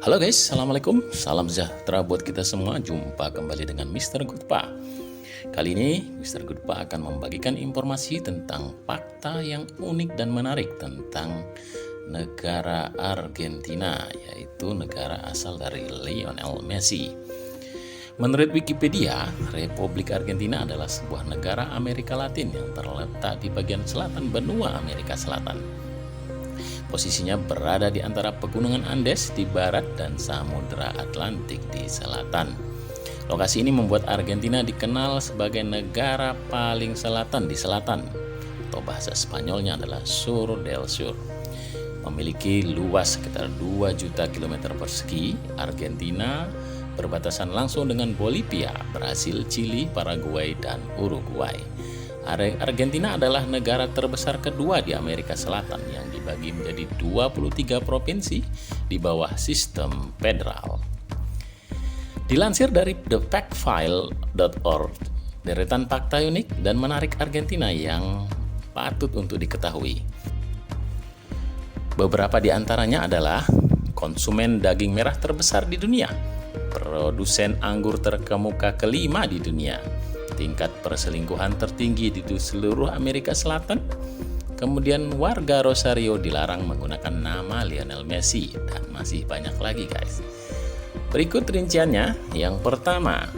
Halo guys, Assalamualaikum. Salam sejahtera buat kita semua. Jumpa kembali dengan Mr. Goodpa. Kali ini Mr. Goodpa akan membagikan informasi tentang fakta yang unik dan menarik tentang negara Argentina, yaitu negara asal dari Lionel Messi. Menurut Wikipedia, Republik Argentina adalah sebuah negara Amerika Latin yang terletak di bagian selatan benua Amerika Selatan. Posisinya berada di antara pegunungan Andes di barat dan Samudra Atlantik di selatan. Lokasi ini membuat Argentina dikenal sebagai negara paling selatan di selatan, atau bahasa Spanyolnya adalah Sur del Sur. Memiliki luas sekitar 2 juta kilometer persegi, Argentina berbatasan langsung dengan Bolivia, Brasil, Chili, Paraguay, dan Uruguay. Argentina adalah negara terbesar kedua di Amerika Selatan yang dibagi menjadi 23 provinsi di bawah sistem federal. Dilansir dari thefactfile.org, deretan fakta unik dan menarik Argentina yang patut untuk diketahui. Beberapa di antaranya adalah konsumen daging merah terbesar di dunia, produsen anggur terkemuka kelima di dunia, tingkat perselingkuhan tertinggi di seluruh Amerika Selatan, kemudian warga Rosario dilarang menggunakan nama Lionel Messi, dan masih banyak lagi guys. Berikut rinciannya. Yang pertama,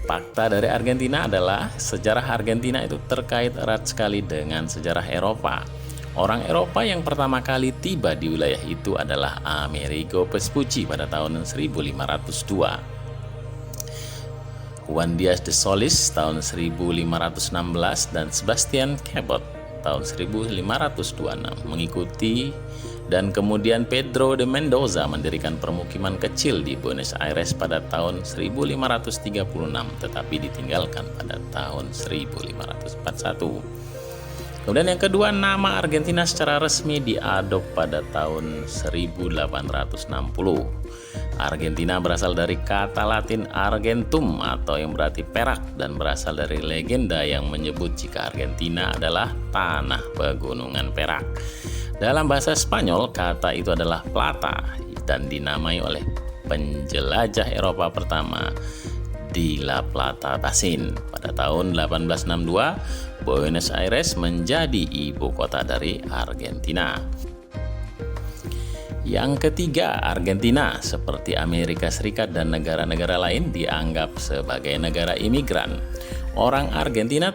fakta dari Argentina adalah sejarah Argentina itu terkait erat sekali dengan sejarah Eropa. Orang Eropa yang pertama kali tiba di wilayah itu adalah Amerigo Vespucci pada tahun 1502. Juan Díaz de Solís tahun 1516 dan Sebastian Cabot tahun 1526 mengikuti, dan kemudian Pedro de Mendoza mendirikan permukiman kecil di Buenos Aires pada tahun 1536 tetapi ditinggalkan pada tahun 1541. Kemudian yang kedua, nama Argentina secara resmi diadop pada tahun 1860. Argentina berasal dari kata Latin argentum atau yang berarti perak, dan berasal dari legenda yang menyebut jika Argentina adalah tanah pegunungan perak. Dalam bahasa Spanyol, kata itu adalah plata dan dinamai oleh penjelajah Eropa pertama di La Plata Basin. Pada tahun 1862, Buenos Aires menjadi ibu kota dari Argentina. Yang ketiga, Argentina seperti Amerika Serikat dan negara-negara lain dianggap sebagai negara imigran. Orang Argentina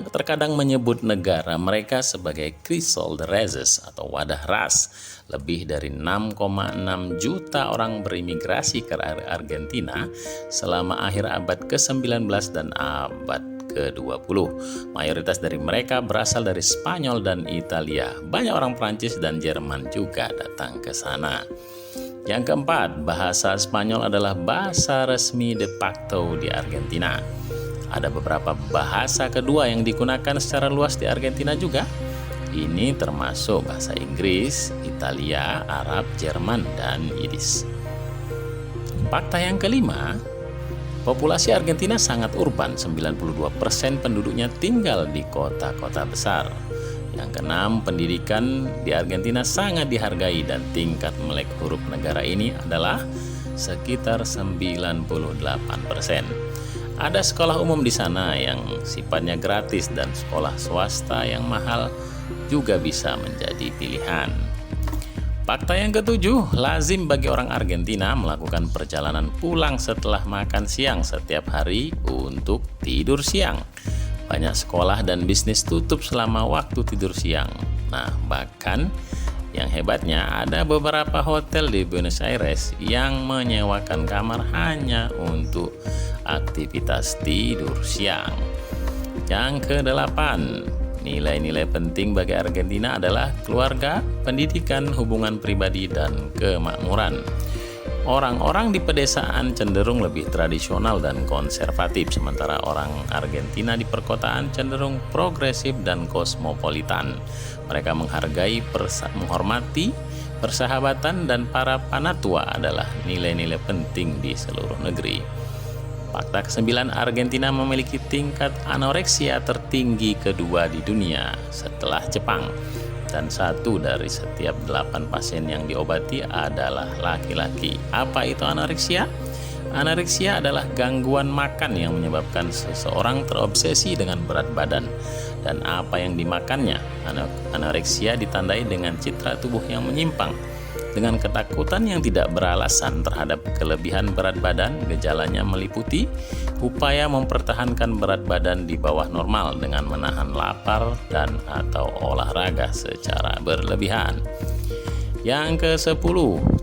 terkadang menyebut negara mereka sebagai crisol de reses atau wadah ras. Lebih dari 6,6 juta orang berimigrasi ke Argentina selama akhir abad ke-19 dan abad ke-20. Mayoritas dari mereka berasal dari Spanyol dan Italia. Banyak orang Prancis dan Jerman juga datang ke sana. Yang keempat, bahasa Spanyol adalah bahasa resmi de facto di Argentina. Ada beberapa bahasa kedua yang digunakan secara luas di Argentina juga. Ini termasuk bahasa Inggris, Italia, Arab, Jerman, dan Yiddish. Fakta yang kelima, populasi Argentina sangat urban, 92% penduduknya tinggal di kota-kota besar. Yang keenam, pendidikan di Argentina sangat dihargai dan tingkat melek huruf negara ini adalah sekitar 98%. Ada sekolah umum di sana yang sifatnya gratis dan sekolah swasta yang mahal juga bisa menjadi pilihan. Fakta yang ketujuh, lazim bagi orang Argentina melakukan perjalanan pulang setelah makan siang setiap hari untuk tidur siang. Banyak sekolah dan bisnis tutup selama waktu tidur siang. Nah, bahkan yang hebatnya ada beberapa hotel di Buenos Aires yang menyewakan kamar hanya untuk aktivitas tidur siang. Yang kedelapan, nilai-nilai penting bagi Argentina adalah keluarga, pendidikan, hubungan pribadi, dan kemakmuran. Orang-orang di pedesaan cenderung lebih tradisional dan konservatif, sementara orang Argentina di perkotaan cenderung progresif dan kosmopolitan. Mereka menghormati persahabatan, dan para panatua adalah nilai-nilai penting di seluruh negeri. Fakta ke-9, Argentina memiliki tingkat anoreksia tertinggi kedua di dunia setelah Jepang. dan 1 dari setiap 8 pasien yang diobati adalah laki-laki. Apa itu anoreksia? Anoreksia adalah gangguan makan yang menyebabkan seseorang terobsesi dengan berat badan dan apa yang dimakannya. Anoreksia ditandai dengan citra tubuh yang menyimpang, dengan ketakutan yang tidak beralasan terhadap kelebihan berat badan. Gejalanya meliputi upaya mempertahankan berat badan di bawah normal dengan menahan lapar dan atau olahraga secara berlebihan. Yang ke-10,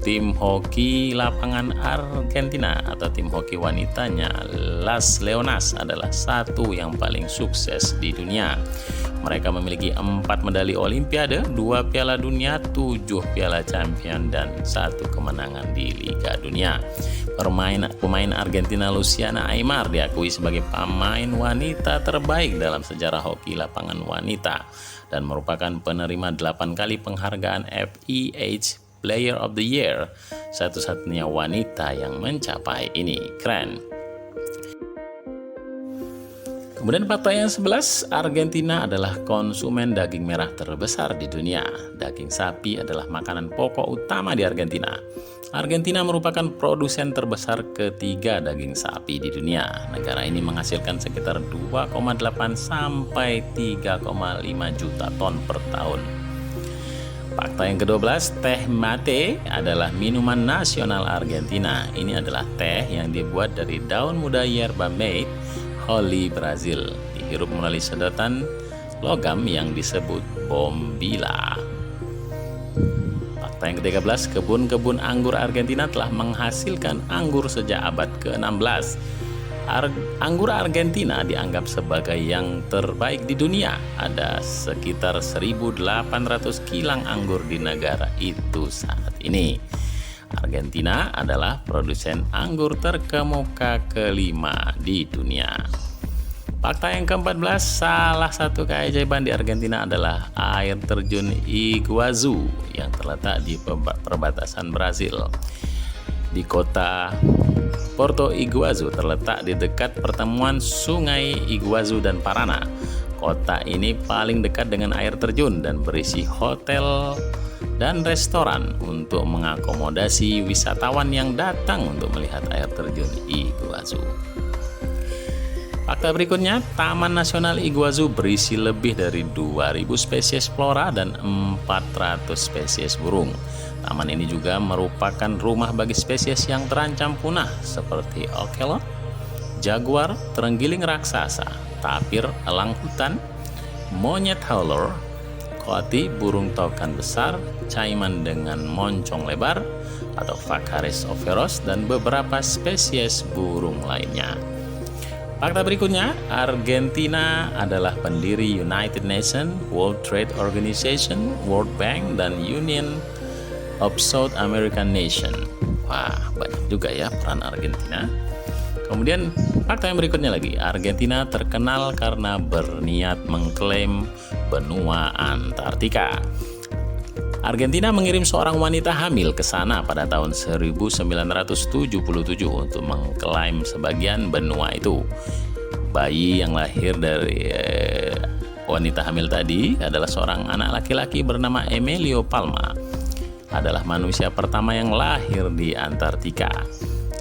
tim hoki lapangan Argentina atau tim hoki wanitanya Las Leonas adalah satu yang paling sukses di dunia. Mereka memiliki 4 medali Olimpiade, 2 Piala Dunia, 7 Piala Champion, dan 1 kemenangan di Liga Dunia. Pemain Argentina Luciana Aymar diakui sebagai pemain wanita terbaik dalam sejarah hoki lapangan wanita dan merupakan penerima 8 kali penghargaan FIH Player of the Year, satu-satunya wanita yang mencapai ini. Keren. Kemudian fakta yang 11, Argentina adalah konsumen daging merah terbesar di dunia. Daging sapi adalah makanan pokok utama di Argentina. Argentina merupakan produsen terbesar ketiga daging sapi di dunia. Negara ini menghasilkan sekitar 2,8 sampai 3,5 juta ton per tahun. Fakta yang ke-12, teh mate adalah minuman nasional Argentina. Ini adalah teh yang dibuat dari daun muda yerba mate Holy Brazil, dihirup melalui sedotan logam yang disebut bombilla. Fakta yang ke-13, kebun-kebun anggur Argentina telah menghasilkan anggur sejak abad ke-16. Anggur Argentina dianggap sebagai yang terbaik di dunia. Ada sekitar 1.800 kilang anggur di negara itu saat ini. Argentina adalah produsen anggur terkemuka kelima di dunia. Fakta yang ke-14, salah satu keajaiban di Argentina adalah air terjun Iguazu yang terletak di perbatasan Brazil. Di kota Porto Iguazu terletak di dekat pertemuan sungai Iguazu dan Paraná. Kota ini paling dekat dengan air terjun dan berisi hotel dan restoran untuk mengakomodasi wisatawan yang datang untuk melihat air terjun Iguazu. Fakta berikutnya, Taman Nasional Iguazu berisi lebih dari 2.000 spesies flora dan 400 spesies burung. Taman ini juga merupakan rumah bagi spesies yang terancam punah seperti ocelot, jaguar, terenggiling raksasa, tapir, elang hutan, monyet howler, coati, burung taukan besar, caiman dengan moncong lebar atau Vacaris oviros, dan beberapa spesies burung lainnya. Fakta berikutnya, Argentina adalah pendiri United Nations, World Trade Organization, World Bank, dan Union of South American Nation. Wah, banyak juga ya peran Argentina. Kemudian fakta yang berikutnya lagi, Argentina terkenal karena berniat mengklaim benua Antartika. Argentina mengirim seorang wanita hamil ke sana pada tahun 1977 untuk mengklaim sebagian benua itu. Bayi yang lahir dari wanita hamil tadi adalah seorang anak laki-laki bernama Emilio Palma. Adalah manusia pertama yang lahir di Antartika.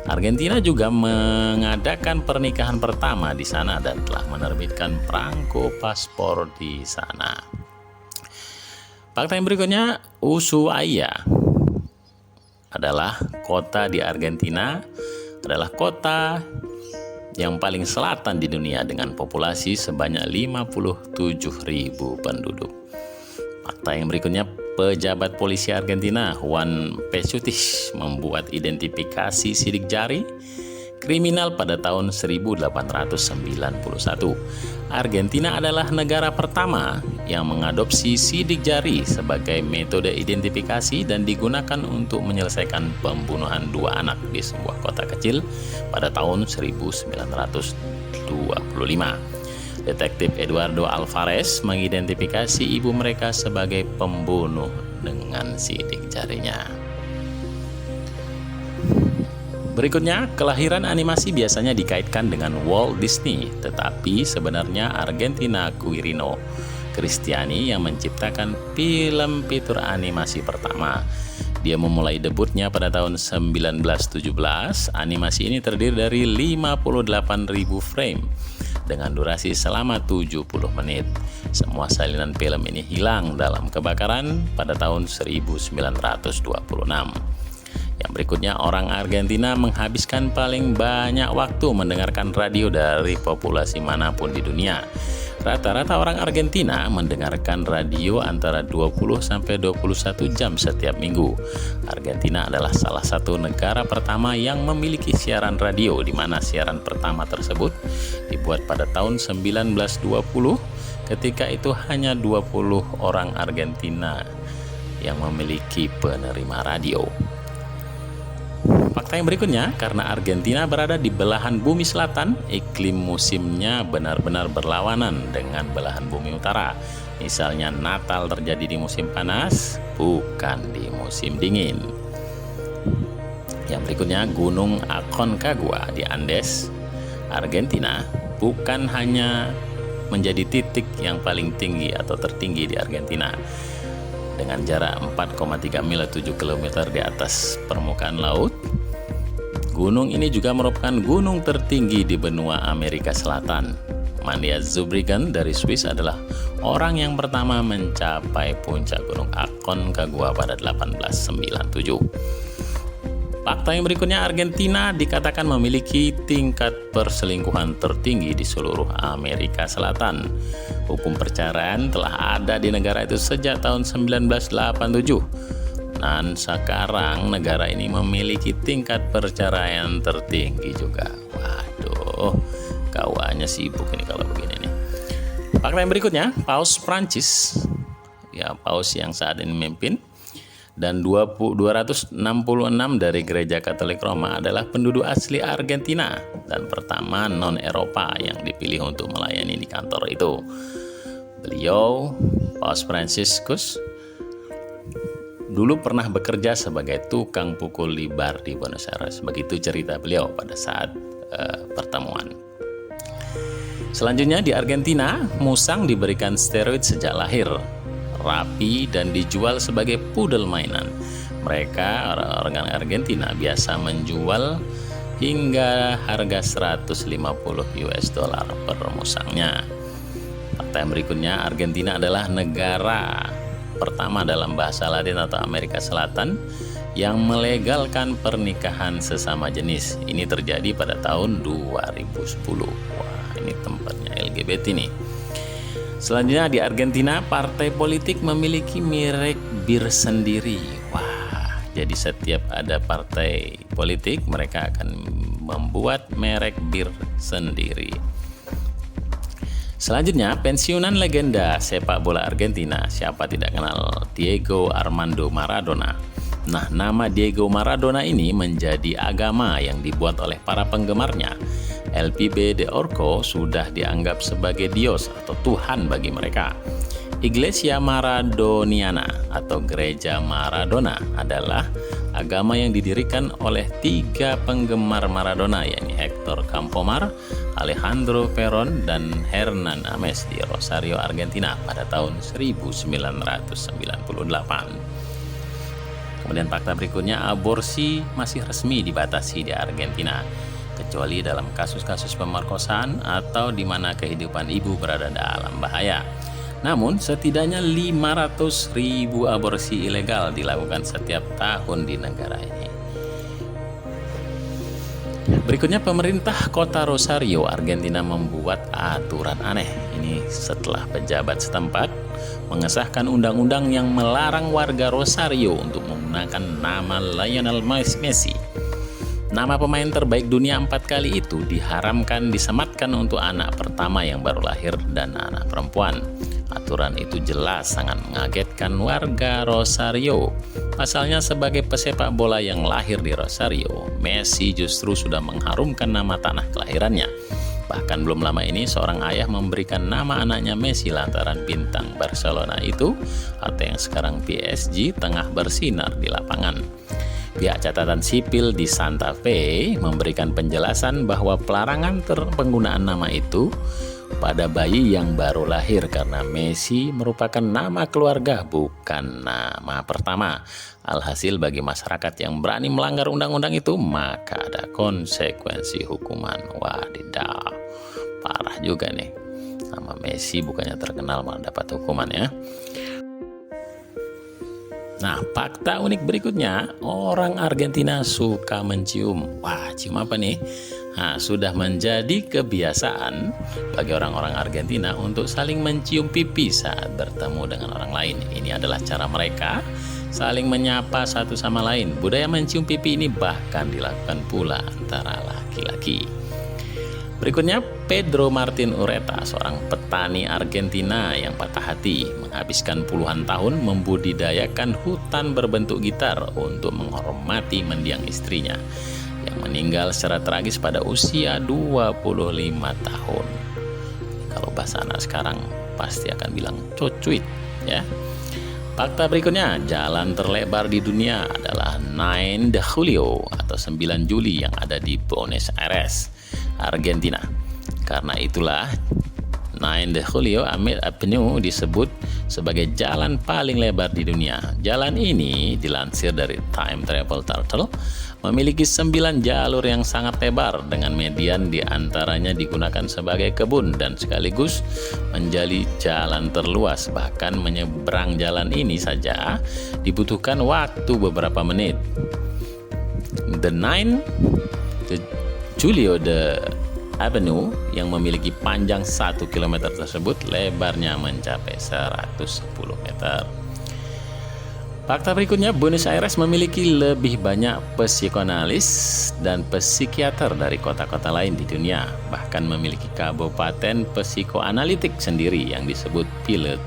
Argentina juga mengadakan pernikahan pertama di sana dan telah menerbitkan perangko paspor di sana. Fakta yang berikutnya, Ushuaia adalah kota di Argentina, adalah kota yang paling selatan di dunia dengan populasi sebanyak 57.000 penduduk. Fakta yang berikutnya, pejabat polisi Argentina Juan Pesutis membuat identifikasi sidik jari kriminal pada tahun 1891. Argentina adalah negara pertama yang mengadopsi sidik jari sebagai metode identifikasi dan digunakan untuk menyelesaikan pembunuhan 2 anak di sebuah kota kecil pada tahun 1925. Detektif Eduardo Alvarez mengidentifikasi ibu mereka sebagai pembunuh dengan sidik jarinya. Berikutnya, kelahiran animasi biasanya dikaitkan dengan Walt Disney, tetapi sebenarnya Argentina Quirino. Kristiani yang menciptakan film fitur animasi pertama. Dia memulai debutnya pada tahun 1917. Animasi ini terdiri dari 58.000 frame dengan durasi selama 70 menit. Semua salinan film ini hilang dalam kebakaran pada tahun 1926. Yang berikutnya, orang Argentina menghabiskan paling banyak waktu mendengarkan radio dari populasi manapun di dunia. Rata-rata orang Argentina mendengarkan radio antara 20 sampai 21 jam setiap minggu. Argentina adalah salah satu negara pertama yang memiliki siaran radio, di mana siaran pertama tersebut dibuat pada tahun 1920. Ketika itu hanya 20 orang Argentina yang memiliki penerima radio. Fakta yang berikutnya, karena Argentina berada di belahan bumi selatan, iklim musimnya benar-benar berlawanan dengan belahan bumi utara. Misalnya Natal terjadi di musim panas, bukan di musim dingin. Yang berikutnya, Gunung Aconcagua di Andes, Argentina, bukan hanya menjadi titik yang paling tinggi atau tertinggi di Argentina. Dengan jarak 4,3 mil 7 km di atas permukaan laut, gunung ini juga merupakan gunung tertinggi di benua Amerika Selatan. Mania Zurbriggen dari Swiss adalah orang yang pertama mencapai puncak Gunung Aconcagua pada 1897. Fakta yang berikutnya, Argentina dikatakan memiliki tingkat perselingkuhan tertinggi di seluruh Amerika Selatan. Hukum perceraian telah ada di negara itu sejak tahun 1987. Dan sekarang negara ini memiliki tingkat perceraian tertinggi juga. Waduh, kawannya sibuk ini kalau begini nih. Fakta yang berikutnya, Paus Prancis, ya paus yang saat ini memimpin, dan 266 dari Gereja Katolik Roma adalah penduduk asli Argentina dan pertama non-Eropa yang dipilih untuk melayani di kantor itu. Beliau, Paus Franciscus, dulu pernah bekerja sebagai tukang pukul di bar di Buenos Aires. Begitu cerita beliau pada saat pertemuan. Selanjutnya di Argentina, musang diberikan steroid sejak lahir, rapi dan dijual sebagai pudel mainan. Mereka, orang Argentina, biasa menjual hingga harga 150 US dollar per musangnya. Fakta yang berikutnya, Argentina adalah negara pertama dalam bahasa Latin atau Amerika Selatan yang melegalkan pernikahan sesama jenis. Ini terjadi pada tahun 2010. Wah, ini tempatnya LGBT nih. Selanjutnya di Argentina, partai politik memiliki merek bir sendiri. Wah, jadi setiap ada partai politik, mereka akan membuat merek bir sendiri. Selanjutnya, pensiunan legenda sepak bola Argentina. Siapa tidak kenal Diego Armando Maradona? Nah, nama Diego Maradona ini menjadi agama yang dibuat oleh para penggemarnya. LPB de Orco sudah dianggap sebagai Dios atau Tuhan bagi mereka. Iglesia Maradoniana atau Gereja Maradona adalah agama yang didirikan oleh 3 penggemar Maradona, yakni Hector Campomar, Alejandro Peron, dan Hernan Ames di Rosario, Argentina pada tahun 1998. Kemudian fakta berikutnya, aborsi masih resmi dibatasi di Argentina, kecuali dalam kasus-kasus pemerkosaan atau di mana kehidupan ibu berada dalam bahaya. Namun, setidaknya 500.000 aborsi ilegal dilakukan setiap tahun di negara ini. Berikutnya, pemerintah kota Rosario, Argentina membuat aturan aneh. Ini setelah pejabat setempat mengesahkan undang-undang yang melarang warga Rosario untuk menggunakan nama Lionel Messi. Nama pemain terbaik dunia 4 kali itu diharamkan disematkan untuk anak pertama yang baru lahir dan anak perempuan. Aturan itu jelas sangat mengagetkan warga Rosario. Pasalnya sebagai pesepak bola yang lahir di Rosario, Messi justru sudah mengharumkan nama tanah kelahirannya. Bahkan belum lama ini seorang ayah memberikan nama anaknya Messi lantaran bintang Barcelona itu, atau yang sekarang PSG, tengah bersinar di lapangan. Pihak catatan sipil di Santa Fe memberikan penjelasan bahwa pelarangan penggunaan nama itu pada bayi yang baru lahir karena Messi merupakan nama keluarga, bukan nama pertama. Alhasil bagi masyarakat yang berani melanggar undang-undang itu, maka ada konsekuensi hukuman. Wadidaw, parah juga nih. Nama Messi bukannya terkenal malah dapat hukuman ya. Nah, fakta unik berikutnya, orang Argentina suka mencium. Wah, cium apa nih? Nah, sudah menjadi kebiasaan bagi orang-orang Argentina untuk saling mencium pipi saat bertemu dengan orang lain. Ini adalah cara mereka saling menyapa satu sama lain. Budaya mencium pipi ini bahkan dilakukan pula antara laki-laki. Berikutnya, Pedro Martin Ureta, seorang petani Argentina yang patah hati, menghabiskan puluhan tahun membudidayakan hutan berbentuk gitar untuk menghormati mendiang istrinya yang meninggal secara tragis pada usia 25 tahun. Kalau bahasa anak sekarang pasti akan bilang cocuit ya. Fakta berikutnya, jalan terlebar di dunia adalah 9 de Julio atau 9 Juli yang ada di Buenos Aires, Argentina. Karena itulah 9 de Julio Avenue disebut sebagai jalan paling lebar di dunia. Jalan ini dilansir dari Time Travel Turtle memiliki 9 jalur yang sangat lebar dengan median diantaranya digunakan sebagai kebun dan sekaligus menjadi jalan terluas. Bahkan menyeberang jalan ini saja dibutuhkan waktu beberapa menit. The 9 de Julio de Avenue yang memiliki panjang 1 km tersebut lebarnya mencapai 110 meter. Fakta berikutnya, Buenos Aires memiliki lebih banyak psikoanalis dan psikiater dari kota-kota lain di dunia. Bahkan memiliki kabupaten psikoanalitik sendiri yang disebut Pilot.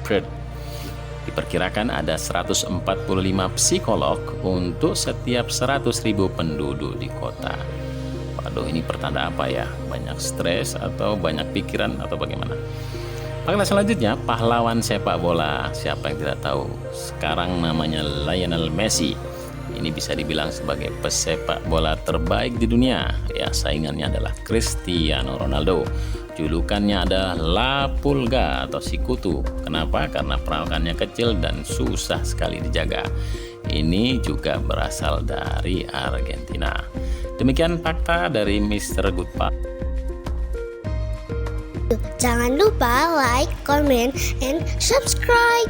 Diperkirakan ada 145 psikolog untuk setiap 100.000 penduduk di kota. Waduh, ini pertanda apa ya? Banyak stres atau banyak pikiran atau bagaimana? Fakta selanjutnya, pahlawan sepak bola. Siapa yang tidak tahu? Sekarang namanya Lionel Messi. Ini bisa dibilang sebagai pesepak bola terbaik di dunia. Ya, saingannya adalah Cristiano Ronaldo. Julukannya adalah La Pulga atau si kutu. Kenapa? Karena perawakannya kecil dan susah sekali dijaga. Ini juga berasal dari Argentina. Demikian fakta dari Mr. Goodpa. Jangan lupa like, comment, and subscribe.